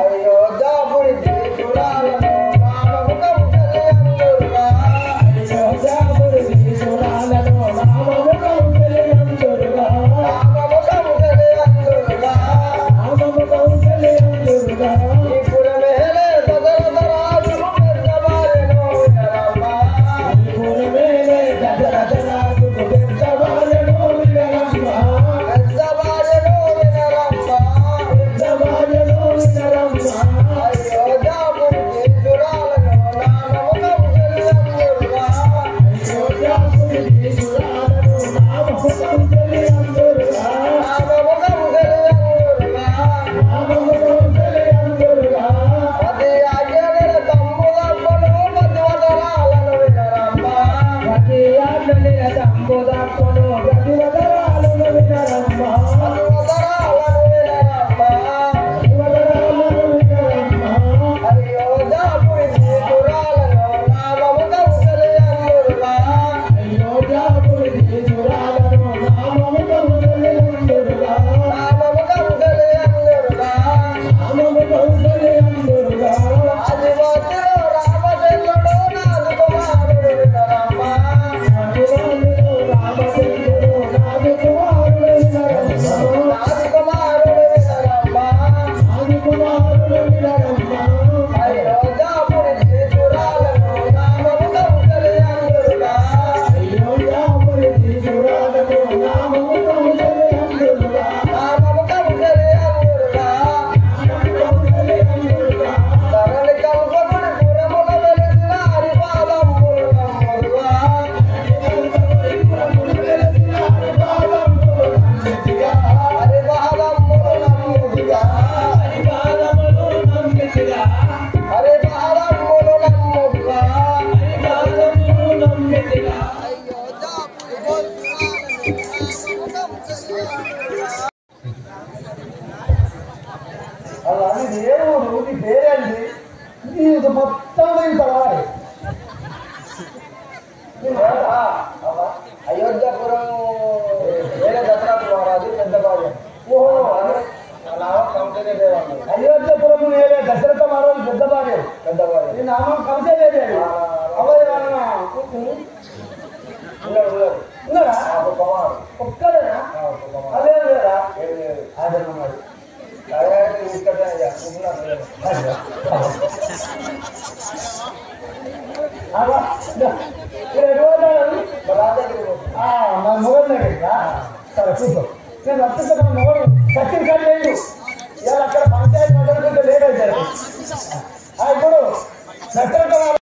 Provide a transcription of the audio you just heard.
అయ్యో జాపురి తీసురాలను నామముఖము తెలియందురుగా జాపురి తీసురాలను నామముఖము తెలియందురుగా నామముఖము తెలియందురుగా నామముఖము తెలియందురుగా ఈ పురమేలే దశరథరాజు పెద్దవారెనో వినరమ్మ ఈ పురమేలే దశరథరాజు పెద్దవారెనో వినరమ్మ పెద్దవారెనో వినరమ్మ పెద్దవారెనో వినరమ్మ అయ్యో జాపురి తీసురాలను నామముఖము తెలియందురుగా అయ్యో జాపురి తీసురాలను నామముఖము తెలియందురుగా నామముఖము తెలియందురుగా నామముఖము తెలియందురుగా అది ఆజ్ఞల తమ్ముదప్పను ప్రతివదరాలను వినరమ్మ అది ఆజ్ఞల తమ్ముదప్పను ప్రతివదరాలను వినరమ్మ ప్రతివదరాలను వినరమ్మ ప్రతివదరాలను వినరమ్మ అయ్యో జాపురి తీసురాలను నామముఖము తెలియందురుగా అయ్యో జాపురి తీసురాలను నామముఖము తెలియందురుగా నామముఖము తెలియందురుగా నామముఖము తెలియందురుగా ఆదివాసిలో రామచంద్రుడు నాదు కుమారుడు వినరమ్మ ఆదివాసిలో రామచంద్రుడు నాదు కుమారుడు వినరమ్మ నాదు కుమారుడు వినరమ్మ నాదు కుమారుడు వినరమ్మ అయ్యో జాపురి తీసురాలను నామముఖము తెలియందురుగా అయ్యో జాపురి తీసురాలను నామముఖము తెలియందురుగా నామముఖము తెలియందురుగా నామముఖము తెలియందురుగా తరలి కల్పకుడి పురమున వెలిసిన హరిపాదములు నమ్ముదుగా హరిపాదములు నమ్ముదుగా హరిపాదములు నమ్ముదుగా హరిపాదములు నమ్ముదుగా హరిపాదములు నమ్ముదుగా హరిపాదములు నమ్ముదుగా అయ్యో జాపురి అలా అని దేవుడు నీ పేరేంటి ఇది మొత్తం వింటావాలి అయోధ్యపురం వేరే దశరథ మహారాజు పెద్ద భార్య ఓహో నామం కంసే దేవాడు అయోధ్యపురం వేరే దశరథ మహారాజు పెద్ద భార్య నీ నామం కంసే దేవాడు ఉన్నాడా ఒక్కడేనా అదే లేదా అదే మరి మొగలు సరే చూసుకో నేను వస్తుంటే మన మొగలు సచిన్ కాదు లేదు ఇవాళ అక్కడ పంచాయతీ మాట్లాడుకుంటే లేట్ అవుతారు ఇప్పుడు దశరథ